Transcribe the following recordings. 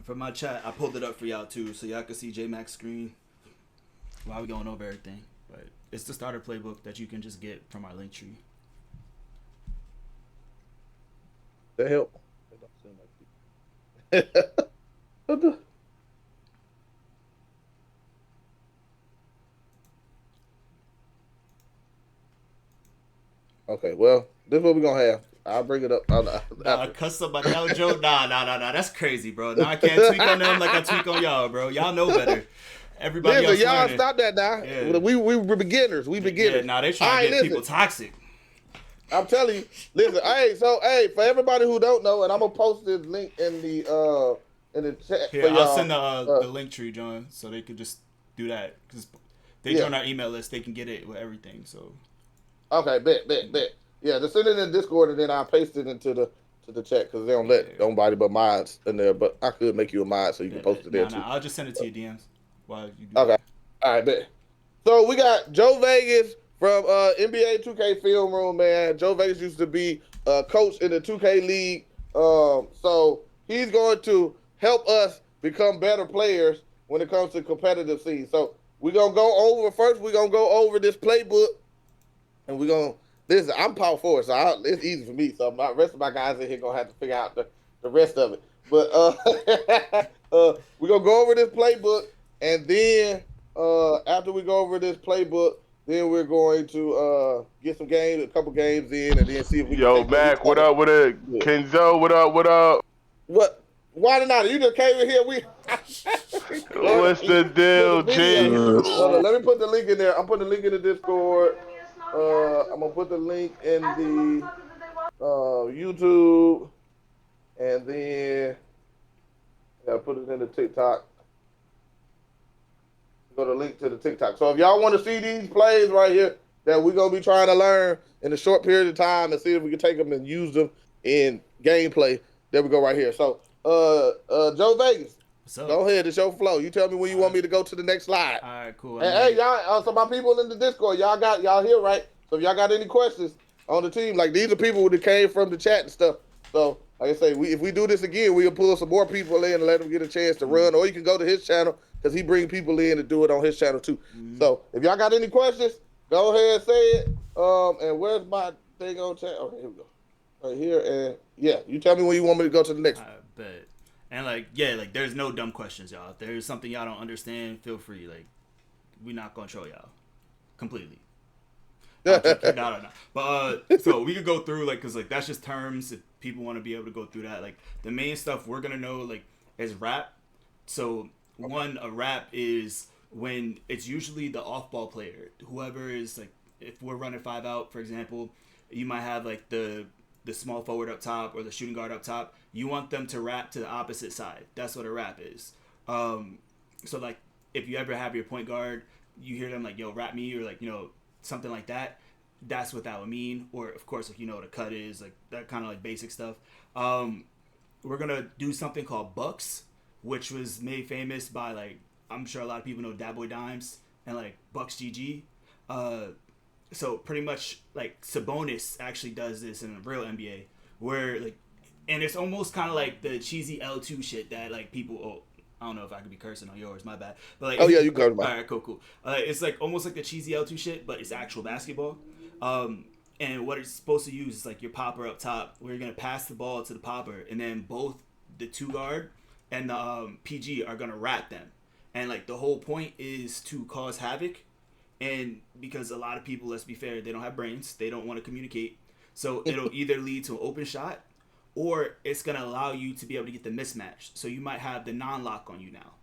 For my chat, I pulled it up for y'all too, so y'all can see J-Mac's screen while we going over everything. But it's the starter playbook that you can just get from our link tree. That help? What the? Okay, well, this is what we're gonna have. I'll bring it up. Nah, cuss somebody out, Joe. Nah. That's crazy, bro. Now I can't tweak on them like I tweak on y'all, bro. Y'all know better. Everybody Listen, else y'all learning. stop that now. Yeah. We're beginners. We beginners. Yeah, nah, they trying to get people toxic. I'm telling you. Listen, for everybody who don't know, and I'm gonna post this link in the chat. Here, I'll send the link tree, John, so they could just do that because they join our email list. They can get it with everything. So. Okay, bet. Yeah, just send it in Discord and then I'll paste it into the chat because they don't let nobody but mods in there. But I could make you a mod so you can post it there too. I'll just send it to your DMs while you do Okay. that. All right, bet. So we got Joe Vegas from NBA 2K Film Room, man. Joe Vegas used to be coach in the 2K League. So he's going to help us become better players when it comes to competitive scene. So we're going to go over this playbook. And we're going to, listen, I'm power forward, so it's easy for me. So my rest of my guys in here going to have to figure out the rest of it. But we're going to go over this playbook. And then after we go over this playbook, then we're going to get a couple games in, and then see if we can Mac, what up with it? Kenzo, what up? What? Why not? You just came in here. What's the deal, G? Let me put the link in there. I'm putting the link in the Discord. I'm gonna put the link in the YouTube, and then I put it in the TikTok. Go to link to the TikTok. So if y'all want to see these plays right here that we're gonna be trying to learn in a short period of time and see if we can take them and use them in gameplay, there we go right here. So Joe Vegas, go ahead, it's your flow. You tell me when you want me to go to the next slide. All right, cool. Hey, y'all, so my people in the Discord, y'all here, right? So if y'all got any questions on the team, like these are people that came from the chat and stuff. So like I say, if we do this again, we'll pull some more people in and let them get a chance to run, or you can go to his channel because he bring people in to do it on his channel too. So if y'all got any questions, go ahead and say it. And where's my thing on chat? Okay, here we go. Right here, and yeah, you tell me when you want me to go to the next one. I bet. And there's no dumb questions, y'all. If there's something y'all don't understand, feel free. We're not gonna troll y'all completely. No. But so we could go through because that's just terms. If people want to be able to go through that, the main stuff we're gonna know is rap. So a rap is when it's usually the off-ball player, whoever is if we're running 5 out, for example, you might have the small forward up top or the shooting guard up top. You want them to rap to the opposite side. That's what a rap is. So if you ever have your point guard, you hear them yo, rap me, or something like that. That's what that would mean. Or of course, if you know what a cut is, that kind of basic stuff. We're gonna do something called Bucks, which was made famous by I'm sure a lot of people know Dat Boy Dimes and Bucks GG. So pretty much Sabonis actually does this in the real NBA, where and it's almost kind of like the cheesy L2 shit that people. Oh, I don't know if I could be cursing on yours, my bad. But oh yeah, you covered mine. All right, cool. It's almost like the cheesy L2 shit, but it's actual basketball. And what it's supposed to use is your popper up top, where you're gonna pass the ball to the popper, and then both the 2 guard and the PG are gonna wrap them, and the whole point is to cause havoc. And because a lot of people, let's be fair, they don't have brains, they don't want to communicate, so it'll either lead to an open shot, or it's going to allow you to be able to get the mismatch. So you might have the non-lock on you now.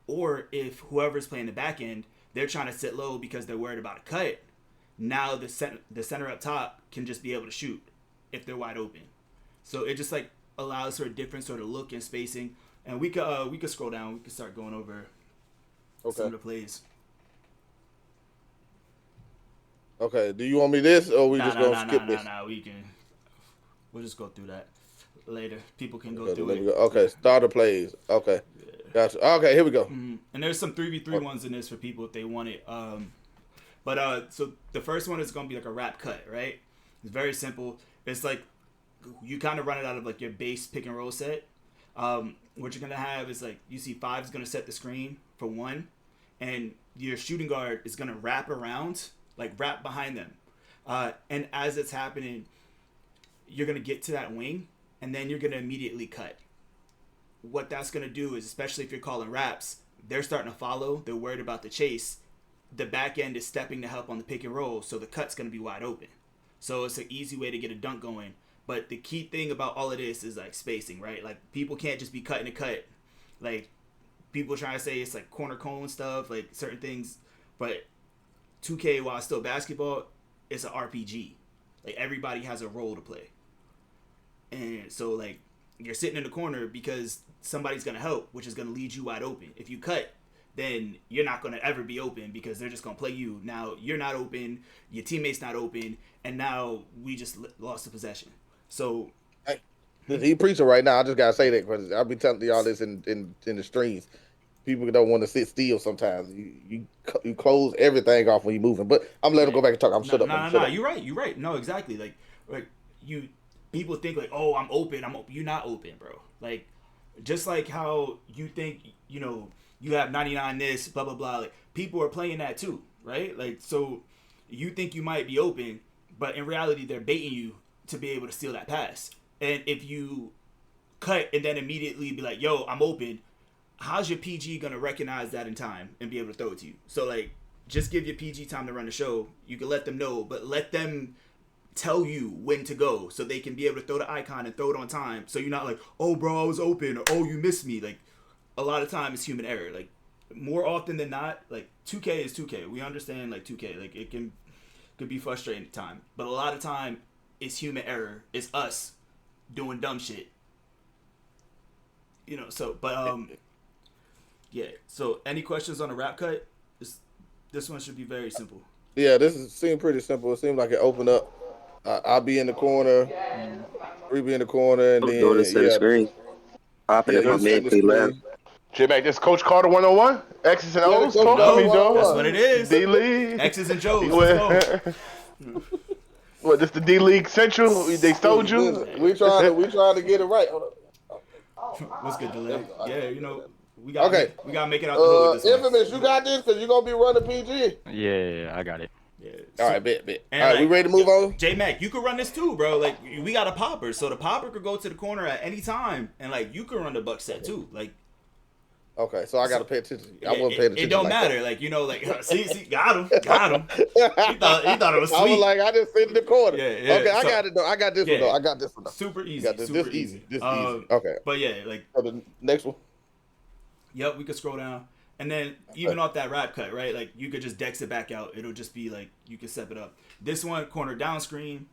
Or if whoever's playing the back end, they're trying to sit low because they're worried about a cut, now the center up top can just be able to shoot if they're wide open. So it just allows for a different sort of look and spacing. And we could scroll down. We could start going over some of the plays. Okay, do you want me this, or we just gonna skip this? We'll just go through that later. People can go through it. Okay, starter plays. Okay, gotcha. Okay, here we go. And there's some 3v3 ones in this for people if they want it. So the first one is gonna be a rap cut, right? It's very simple. It's you kind of run it out of your base pick and roll set. What you're gonna have is like you see 5 is gonna set the screen for 1, and your shooting guard is gonna wrap around, like wrap behind them, and as it's happening, you're gonna get to that wing, and then you're gonna immediately cut. What that's gonna do is, especially if you're calling wraps, they're starting to follow. They're worried about the chase. The back end is stepping to help on the pick and roll, so the cut's gonna be wide open. So it's an easy way to get a dunk going. But the key thing about all of this is like spacing, right? Like people can't just be cutting a cut. Like people trying to say it's like corner cone stuff, like certain things. But 2K, while it's still basketball, it's an RPG. Like everybody has a role to play. And so like you're sitting in the corner because somebody's gonna help, which is gonna lead you wide open. If you cut, then you're not gonna ever be open because they're just gonna play you. Now you're not open, your teammate's not open, and now we just lost the possession. So hey, he preaching right now. I just gotta say that because I'll be telling y'all this in the streams. People don't want to sit still sometimes. You close everything off when you're moving. But I'm letting him go back and talk. I'm shut up. No. You're right. No, exactly. Like you people think like, oh, I'm open. You're not open, bro. Like just like how you think, you know, you have 99 this, blah blah blah. Like people are playing that too, right? Like so you think you might be open, but in reality they're baiting you to be able to steal that pass. And if you cut and then immediately be like, yo, I'm open, how's your PG gonna recognize that in time and be able to throw it to you? So like just give your PG time to run the show. You can let them know, but let them tell you when to go so they can be able to throw the icon and throw it on time. So you're not like, oh bro, I was open, or oh you missed me. Like a lot of time it's human error. Like more often than not, like 2K is 2K. We understand like 2K. Like it could be frustrating at time. But a lot of time it's human error. It's us doing dumb shit. You know, so but yeah. So any questions on the wrap cut? This one should be very simple. Yeah, seemed pretty simple. It seemed like it opened up. I'll be in the corner, we be in the corner, and then doing this the screen. Popping it from mid to left. J-Mac, this Coach Carter 101? X's and O's? Talk to me, Joe. That's what it is. D-League. X's and Joe's. Let's go. What, this the D-League Central? They stole you? We trying to get it right. What's good, Delay? Yeah, you know, we got to make it out the hood with this Infamous, you got this because you're going to be running PG. Yeah, I got it. Yeah. All right, bet. And all right, we ready to move on? J-Mac, you could run this too, bro. Like, we got a popper, so the popper could go to the corner at any time, and, like, you could run the buck set too. Like, okay, so I got to pay attention. I wasn't paying attention. It don't matter. Like, you know, like, see, got him. He thought it was sweet. I was like, I just sit in the corner. Yeah. Okay, I got it, though. I got this one, though. I got this one, though. Super easy. This easy. Okay. But, yeah, like. So the next one? Yep, we could scroll down. And then even off that wrap cut, right? Like you could just dex it back out. It'll just be like you can step it up. This one, corner down screen.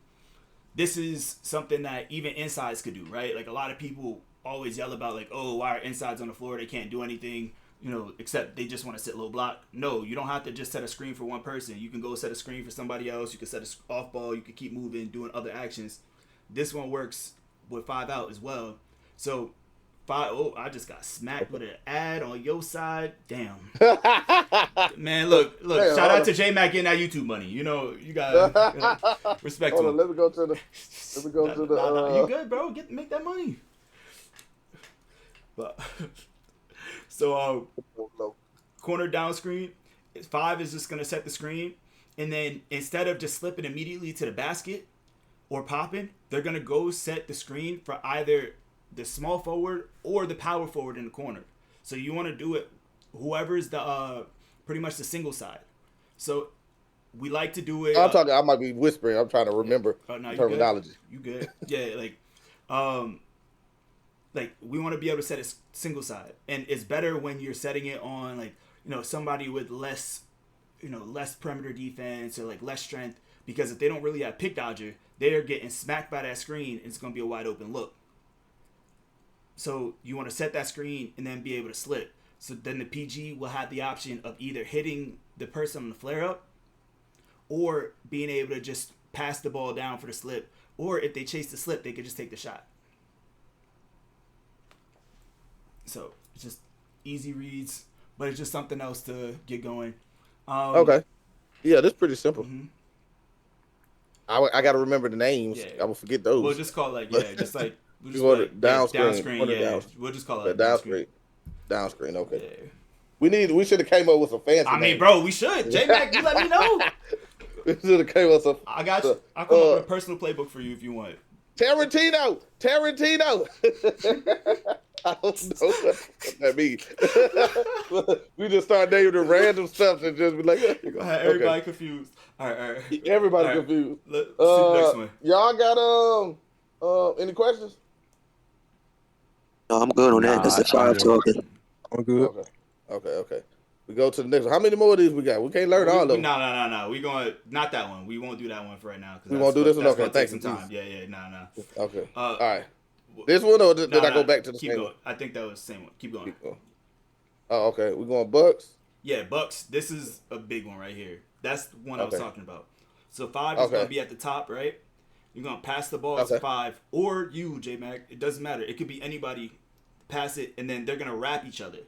This is something that even insides could do, right? Like a lot of people always yell about like, oh, why are insides on the floor? They can't do anything, you know, except they just want to sit low block. No, you don't have to just set a screen for one person. You can go set a screen for somebody else. You can set a off ball. You can keep moving, doing other actions. This one works with 5 out as well. So 5, oh, I just got smacked with an ad on your side. Damn. Man, look. Hey, shout out to J-Mac getting that YouTube money. You know, you got respect to him. Let me go to the. You good, bro? Make that money. But so corner down screen. 5 is just gonna set the screen, and then instead of just slipping immediately to the basket or popping, they're gonna go set the screen for either the small forward or the power forward in the corner. So you want to do it whoever's the pretty much the single side. So we like to do it. I might be whispering. I'm trying to remember terminology. You good? Yeah, like we want to be able to set a single side, and it's better when you're setting it on like, you know, somebody with less perimeter defense or like less strength, because if they don't really have pick dodger, they're getting smacked by that screen and it's going to be a wide open look. So you want to set that screen and then be able to slip. So then the PG will have the option of either hitting the person on the flare up or being able to just pass the ball down for the slip. Or if they chase the slip, they could just take the shot. So it's just easy reads, but it's just something else to get going. Okay. Yeah, that's pretty simple. Mm-hmm. I got to remember the names. Yeah. I will forget those. We'll just call it like, just like We'll You just want call it down screen. down screen. Yeah, we'll just call it down screen. Down screen. Okay. Yeah. We should have came up with some fancy. I mean, names. bro, we should. J-Mac, you let me know. We should have came up with some. I got you. I'll come up with a personal playbook for you if you want. Tarantino. I don't know what that means. We just start naming the random stuff and just be like, everybody confused. All right. Everybody confused. Let's see the next one. Y'all got any questions? No, I'm good on that. That's the 5 talking. I'm good. Okay. We go to the next one. How many more of these we got? We can't learn all of them. No. We going not that one. We won't do that one for right now. We won't do this one. Okay, take some time. Yeah. No. Okay. All right. This one or did I go back to the keep same going. one? I think that was the same one. Keep going. Oh, okay. We're going Bucks. Yeah, Bucks. This is a big one right here. That's the one I was talking about. So 5 is going to be at the top, right? You're going to pass the ball to 5, or you, J-Mac. It doesn't matter. It could be anybody. Pass it, and then they're going to wrap each other.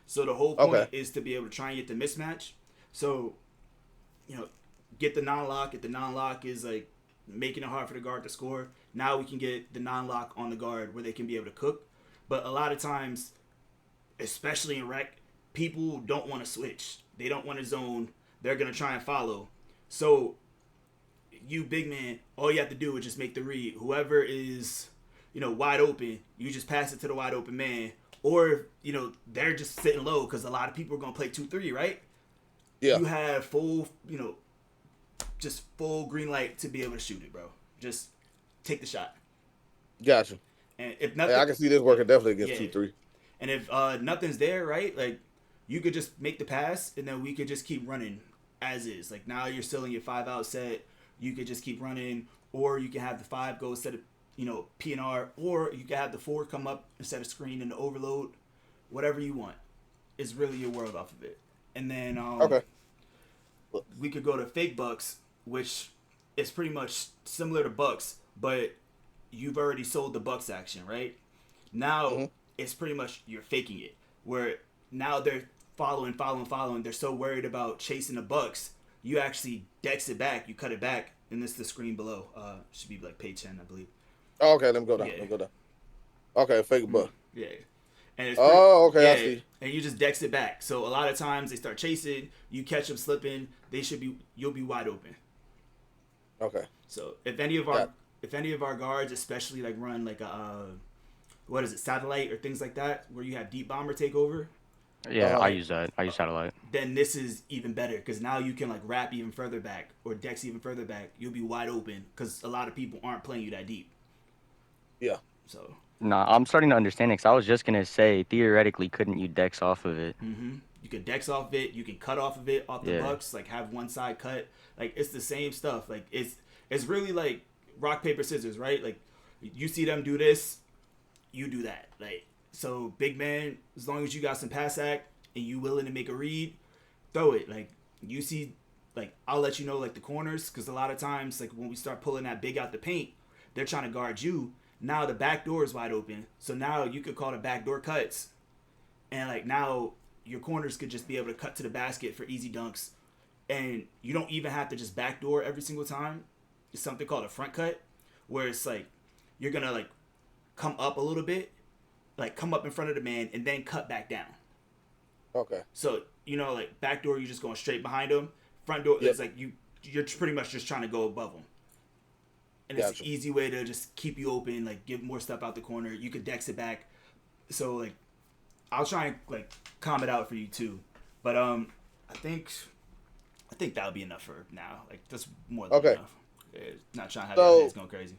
So the whole point is to be able to try and get the mismatch. So, get the non-lock. If the non-lock is like making it hard for the guard to score, now we can get the non-lock on the guard where they can be able to cook. But a lot of times, especially in rec, people don't want to switch. They don't want to zone. They're going to try and follow. So, you big man, all you have to do is just make the read. Whoever is, wide open, you just pass it to the wide open man. Or, they're just sitting low because a lot of people are going to play 2-3, right? Yeah. You have full, just full green light to be able to shoot it, bro. Just take the shot. Gotcha. And if nothing, I can see this working definitely against 2-3. And if nothing's there, right, like you could just make the pass and then we could just keep running as is. Like now you're still in your 5-out set. You could just keep running, or you can have the 5 go instead of P&R, or you can have the 4 come up instead of screen and the overload. Whatever you want. It's really your world off of it. And then we could go to fake bucks, which is pretty much similar to bucks, but you've already sold the bucks action, right? Now it's pretty much you're faking it, where now they're following. They're so worried about chasing the bucks, you actually dex it back, you cut it back, and this is the screen below. Should be like page 10, I believe. Oh, okay, let me go down. Okay, fake buck. Yeah. And it's I see. And you just dex it back. So a lot of times they start chasing, you catch them slipping, you'll be wide open. Okay. So if any of our guards, especially like run like a satellite or things like that, where you have deep bomber take over. Yeah, I use that. I use satellite. Then this is even better because now you can like wrap even further back or dex even further back. You'll be wide open because a lot of people aren't playing you that deep. Yeah. So. Nah, I'm starting to understand it because I was just gonna say theoretically, couldn't you dex off of it? Mm-hmm. You can dex off it. You can cut off of it off the bucks. Like have one side cut. Like it's the same stuff. Like it's really like rock paper scissors, right? Like you see them do this, you do that. Like so, big man. As long as you got some pass act and you willing to make a read, throw it. Like you see, like I'll let you know like the corners because a lot of times like when we start pulling that big out the paint, they're trying to guard you. Now the back door is wide open. So now you could call the back door cuts. And like now your corners could just be able to cut to the basket for easy dunks. And you don't even have to just backdoor every single time. It's something called a front cut where it's like you're going to like come up a little bit, like come up in front of the man and then cut back down. Okay. So, like backdoor, you're just going straight behind him. Front door, it's like you're pretty much just trying to go above him. And it's an easy way to just keep you open, like give more stuff out the corner. You could dex it back. So like, I'll try and like calm it out for you too. But I think that'll be enough for now. Like that's more than enough. Yeah, not trying to have your heads going crazy.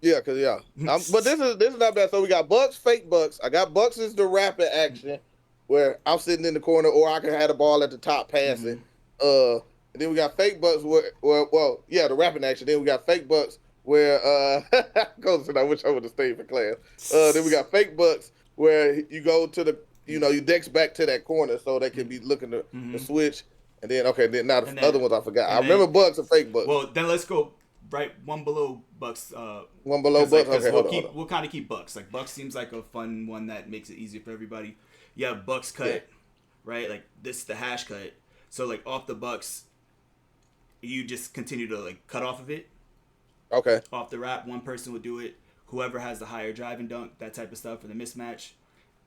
Yeah, but this is not bad. So we got bucks, fake bucks. I got bucks is the rapid action where I'm sitting in the corner, or I can have the ball at the top passing. And then we got fake bucks where, the rapping action. Then we got fake bucks where, I wish I would have stayed for class. Then we got fake bucks where you go to you dex back to that corner so they can be looking to switch. And then, now the other ones I forgot. I remember bucks and fake bucks. Well, then let's go right one below bucks. One below bucks? Okay, we'll kind of keep bucks. Like bucks seems like a fun one that makes it easier for everybody. You have bucks cut, right? Like this is the hash cut. So like off the bucks, you just continue to like cut off of it. Okay. Off the wrap, one person would do it. whoever has the higher drive and dunk, that type of stuff for the mismatch,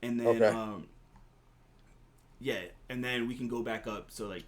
and then Okay. and then we can go back up. So like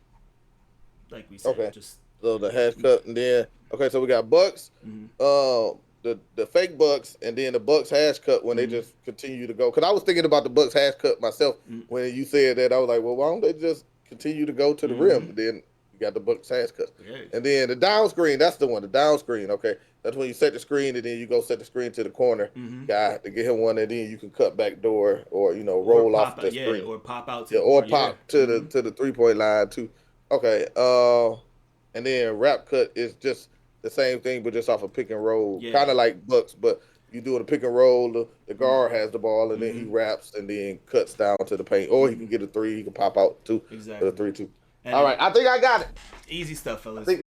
we said, Okay. just So the hash cut, and then so we got Bucks, the fake Bucks, and then the Bucks hash cut when they just continue to go. Because I was thinking about the Bucks hash cut myself when you said that. I was like, well, why don't they just continue to go to the rim? And then you got the Bucks hash cut, and then the down screen. That's the one, the down screen. Okay, that's when you set the screen, and then you go set the screen to the corner guy to get him one, and then you can cut back door or roll off the screen, or pop out to or pop to the 3-point line too. Okay, and then wrap cut is just the same thing, but just off a pick and roll, kind of like Bucks, but you do it a pick and roll. The guard has the ball, and then he wraps and then cuts down to the paint, or he can get a three. He can pop out too for the 3-2. All right, I think I got it. Easy stuff, fellas.